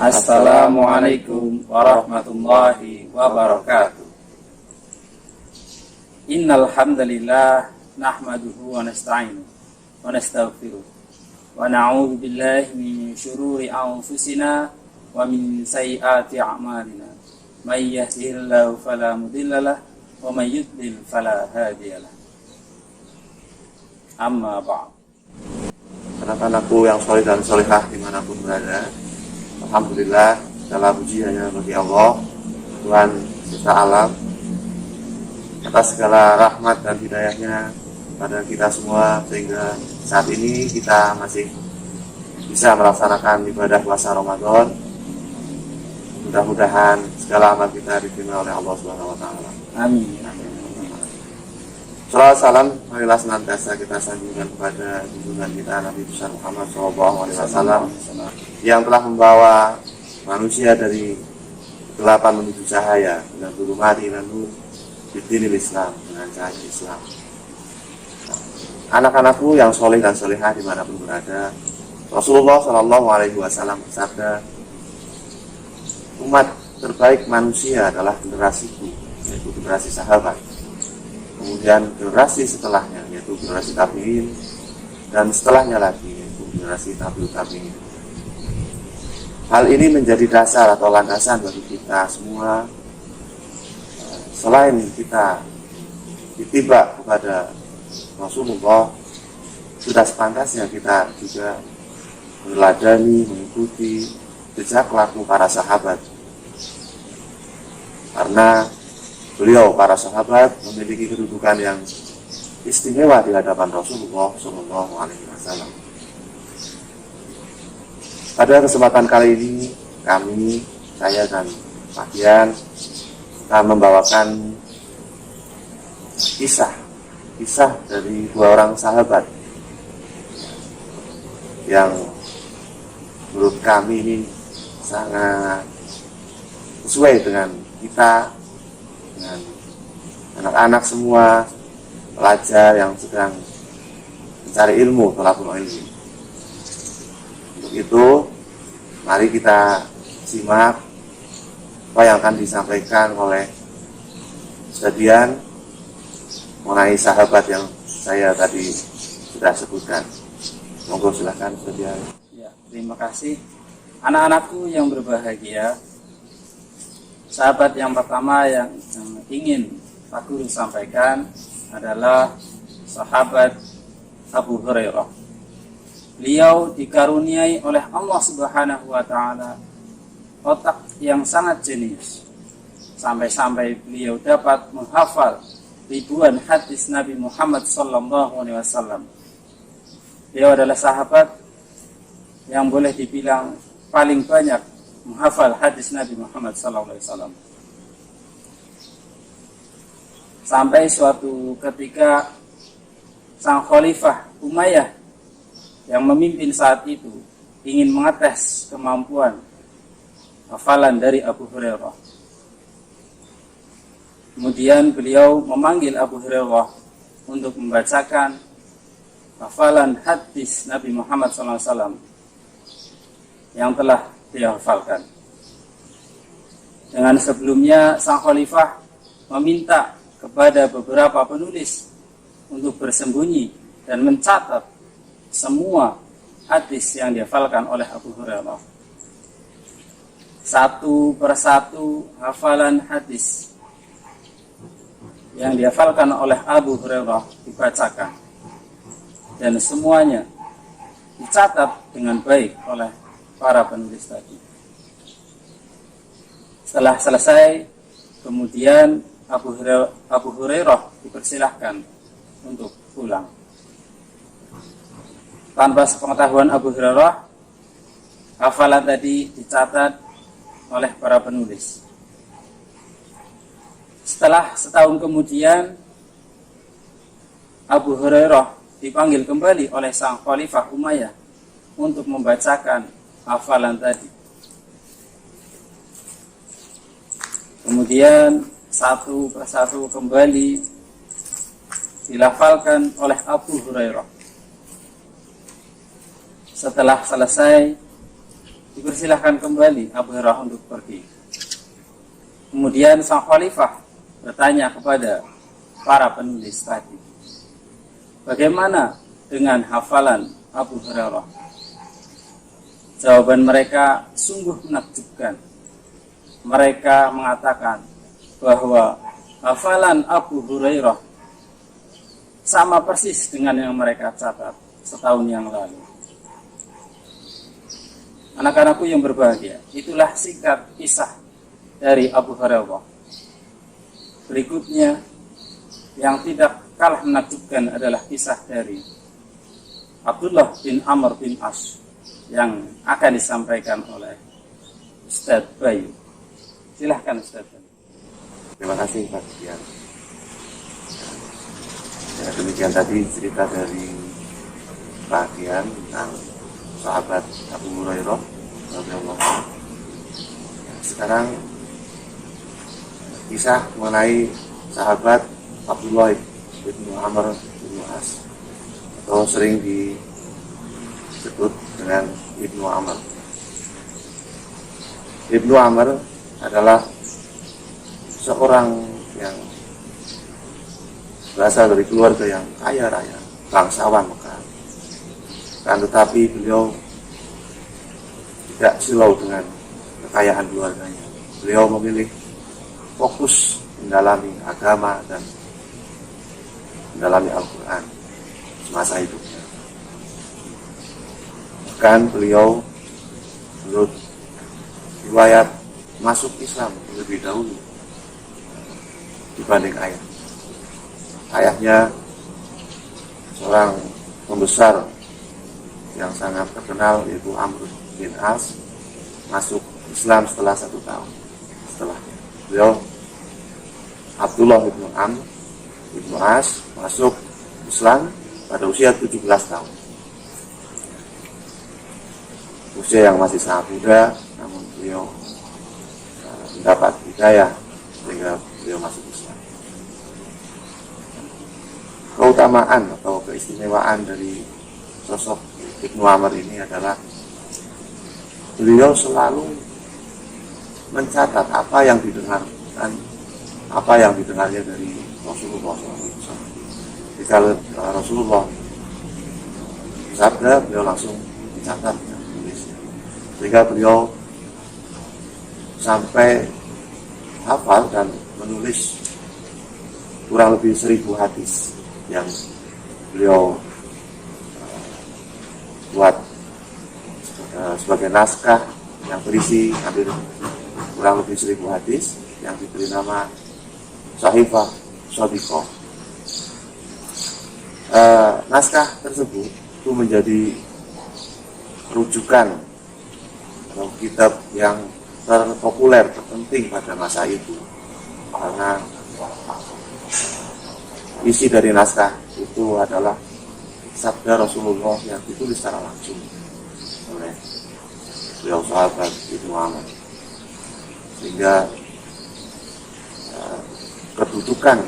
Assalamualaikum warahmatullahi wabarakatuh. Innal hamdalillah nahmaduhu wa nasta'inuhu wa nastaghfiruh wa na'udzu billahi min syururi anfusina wa min sayyiati a'malina. May yahdihillahu fala mudhillalah wa may yudlil fala hadiyalah. Amma ba'd. Anak-anakku yang soleh dan solehah dimanapun berada, alhamdulillah, segala puji hanya bagi Allah, Tuhan cipta alam, atas segala rahmat dan hidayahnya pada kita semua, sehingga saat ini kita masih bisa melaksanakan ibadah puasa Ramadan. Mudah-mudahan segala amal kita diterima oleh Allah Subhanahu wa Ta'ala. Amin. Salam salam, marilah senantiasa kita sanjungkan kepada junjungan kita Nabi besar Muhammad SAW yang telah membawa manusia dari kegelapan menuju cahaya, dengan zulumati ila nur bidinil Islam, dengan cahaya Islam. Anak-anakku yang soleh dan solehah dimanapun berada, Rasulullah SAW bersabda, umat terbaik manusia adalah generasiku, yaitu generasi sahabat. Kemudian generasi setelahnya, yaitu generasi tabi'in, dan setelahnya lagi, yaitu generasi tabi'ut tabi'in. Hal ini menjadi dasar atau landasan bagi kita semua. Selain kita ditibak kepada Rasulullah, sudah sepantasnya kita juga meneladani, mengikuti jejak laku para sahabat. Karena beliau, para sahabat, memiliki kedudukan yang istimewa di hadapan Rasulullah SAW. Pada kesempatan kali ini, saya dan Pak Dian, akan membawakan kisah dari dua orang sahabat yang menurut kami ini sangat sesuai dengan kita, dengan anak-anak semua, pelajar yang sedang mencari ilmu, thalabul ilmi. Untuk itu, mari kita simak apa yang akan disampaikan oleh Ustaz Dian mengenai sahabat yang saya tadi sudah sebutkan. Monggo silakan Ustaz Dian. Ya, terima kasih. Anak-anakku yang berbahagia, sahabat yang pertama yang ingin Pak Guru sampaikan adalah sahabat Abu Hurairah. Beliau dikaruniai oleh Allah Subhanahu wa Ta'ala otak yang sangat jenius, sampai-sampai beliau dapat menghafal ribuan hadis Nabi Muhammad SAW. Beliau adalah sahabat yang boleh dibilang paling banyak menghafal hadis Nabi Muhammad SAW. Sampai suatu ketika sang khalifah Umayyah yang memimpin saat itu ingin mengetes kemampuan hafalan dari Abu Hurairah. Kemudian beliau memanggil Abu Hurairah untuk membacakan hafalan hadis Nabi Muhammad SAW yang telah dia hafalkan. Dengan sebelumnya sang khalifah meminta kepada beberapa penulis untuk bersembunyi dan mencatat semua hadis yang dihafalkan oleh Abu Hurairah. Satu persatu hafalan hadis yang dihafalkan oleh Abu Hurairah dibacakan, dan semuanya dicatat dengan baik oleh para penulis tadi. Setelah selesai, kemudian Abu Hurairah dipersilahkan untuk pulang. Tanpa sepengetahuan Abu Hurairah, hafalan tadi dicatat oleh para penulis. Setelah setahun kemudian, Abu Hurairah dipanggil kembali oleh sang khalifah Umayyah untuk membacakan hafalan tadi. Kemudian satu persatu kembali dilafalkan oleh Abu Hurairah. Setelah selesai, dipersilahkan kembali Abu Hurairah untuk pergi. Kemudian sang khalifah bertanya kepada para penulis tadi, bagaimana dengan hafalan Abu Hurairah? Jawaban mereka sungguh menakjubkan. Mereka mengatakan bahwa hafalan Abu Hurairah sama persis dengan yang mereka catat setahun yang lalu. Anak-anakku yang berbahagia, itulah singkat kisah dari Abu Hurairah. Berikutnya yang tidak kalah menakjubkan adalah kisah dari Abdullah bin Amr bin As yang akan disampaikan oleh Ustadz Bayu. Silahkan Ustadz Bayu. Terima kasih Pak Dian. Ya, demikian tadi cerita dari Pak Dian tentang sahabat Abu Hurairah radhiyallahu anhu. Sekarang kisah mengenai sahabat Abdullah bin Amr bin As, atau sering disebut dengan Ibnu Amr. Ibnu Amr adalah seorang yang berasal dari keluarga yang kaya raya, bangsawan Mekah. Kan tetapi beliau tidak silau dengan kekayaan keluarganya. Beliau memilih fokus mendalami agama dan mendalami Al-Quran semasa hidupnya. Bahkan beliau menurut riwayat masuk Islam lebih dahulu dibanding ayah. Ayahnya seorang pembesar yang sangat terkenal, yaitu Amr bin As, masuk Islam setelah 1 tahun. Setelahnya beliau Abdullah bin Amr bin As masuk Islam pada usia 17 tahun. Usia yang masih sangat muda, namun beliau mendapat hidayah sehingga beliau masuk Islam. Keutamaan atau keistimewaan dari sosok Ibnu Amr ini adalah beliau selalu mencatat apa yang didengarkan, apa yang didengarnya dari Rasulullah SAW. Jika Rasulullah sabda, beliau langsung dicatat dan tulisnya, sehingga beliau sampai hafal dan menulis kurang lebih 1000 hadis yang beliau buat sebagai naskah yang berisi hampir kurang lebih 1000 hadis yang diberi nama Sahifah Shadiqah. Naskah tersebut itu menjadi rujukan atau kitab yang terpopuler, terpenting pada masa itu, karena isi dari naskah itu adalah sabda Rasulullah yang ditulis secara langsung oleh beliau sahabat Ibnu Amr, sehingga kedudukan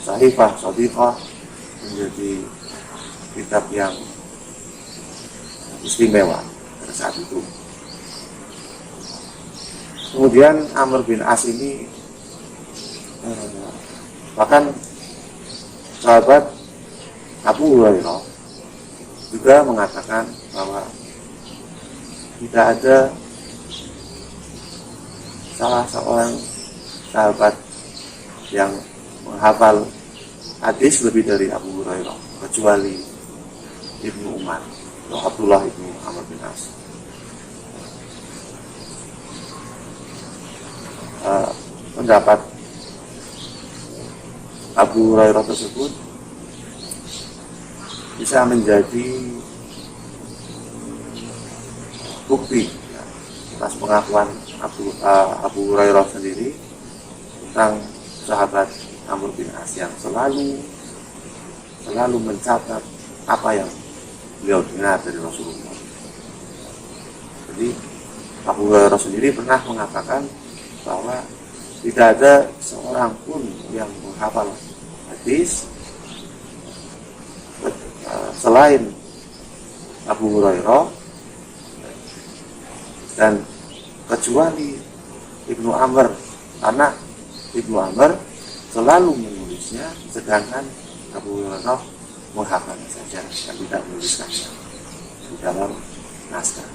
Sahifah Shadiqah menjadi kitab yang istimewa pada saat itu. Kemudian Amr bin As ini bahkan sahabat Abu Hurairah juga mengatakan bahwa tidak ada salah seorang sahabat yang menghafal hadis lebih dari Abu Hurairah kecuali Ibnu Umar atau Abdullah ibnu Amr bin As. Pendapat Abu Hurairah tersebut bisa menjadi bukti atas pengakuan Abu Hurairah sendiri tentang sahabat Amr bin As yang selalu mencatat apa yang beliau dengar dari Rasulullah. Jadi Abu Hurairah sendiri pernah mengatakan bahwa tidak ada seorang pun yang menghafal hadis selain Abu Hurairah Dan kecuali Ibnu Amr, karena Ibnu Amr selalu menulisnya, sedangkan Abu Hurairah menghafalnya saja dan tidak menuliskannya di dalam naskah.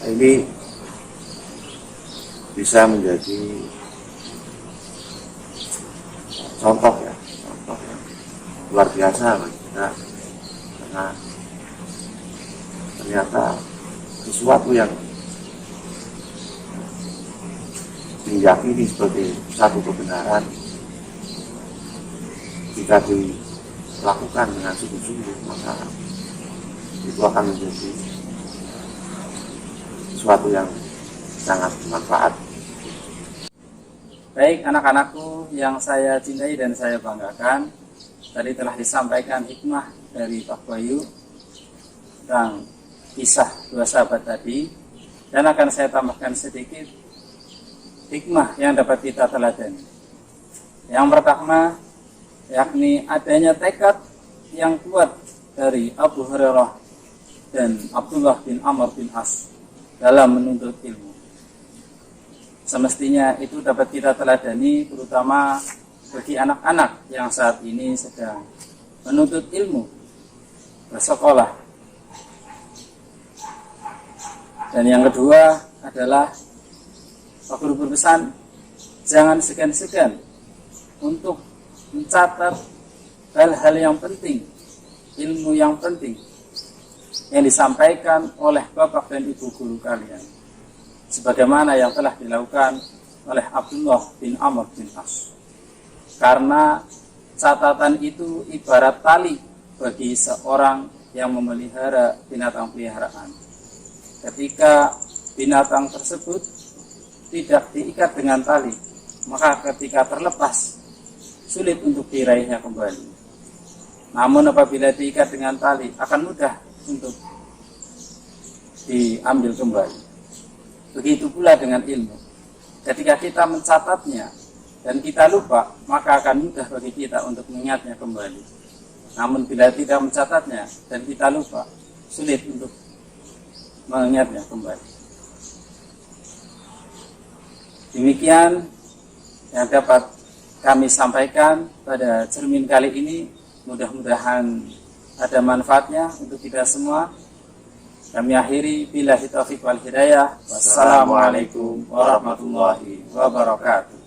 Ini bisa menjadi contoh yang luar biasa bagi kita, karena ternyata sesuatu yang diyakini sebagai satu kebenaran, jika dilakukan dengan sungguh-sungguh, maka itu akan menjadi sesuatu yang sangat bermanfaat. Baik anak-anakku yang saya cintai dan saya banggakan, tadi telah disampaikan hikmah dari Pak Bayu tentang kisah dua sahabat tadi, dan akan saya tambahkan sedikit hikmah yang dapat kita teladani. Yang pertama, yakni adanya tekad yang kuat dari Abu Hurairah dan Abdullah bin Amr bin As dalam menuntut ilmu. Semestinya itu dapat kita teladani, terutama bagi anak-anak yang saat ini sedang menuntut ilmu, bersekolah. Dan yang kedua adalah Pak Guru berpesan, jangan segan-segan untuk mencatat hal-hal yang penting, ilmu yang penting yang disampaikan oleh bapak dan ibu guru kalian, sebagaimana yang telah dilakukan oleh Abdullah bin Amr bin As. Karena catatan itu ibarat tali bagi seorang yang memelihara binatang peliharaan. Ketika binatang tersebut tidak diikat dengan tali, maka ketika terlepas sulit untuk diraihnya kembali. Namun apabila diikat dengan tali, akan mudah untuk diambil kembali. Begitu pula dengan ilmu. Ketika kita mencatatnya dan kita lupa, maka akan mudah bagi kita untuk mengingatnya kembali. Namun bila tidak mencatatnya dan kita lupa, sulit untuk mengingatnya kembali. Demikian yang dapat kami sampaikan pada cermin kali ini. Mudah-mudahan ada manfaatnya untuk kita semua. Kami akhiri billahi taufiq wal hidayah. Wassalamualaikum warahmatullahi wabarakatuh.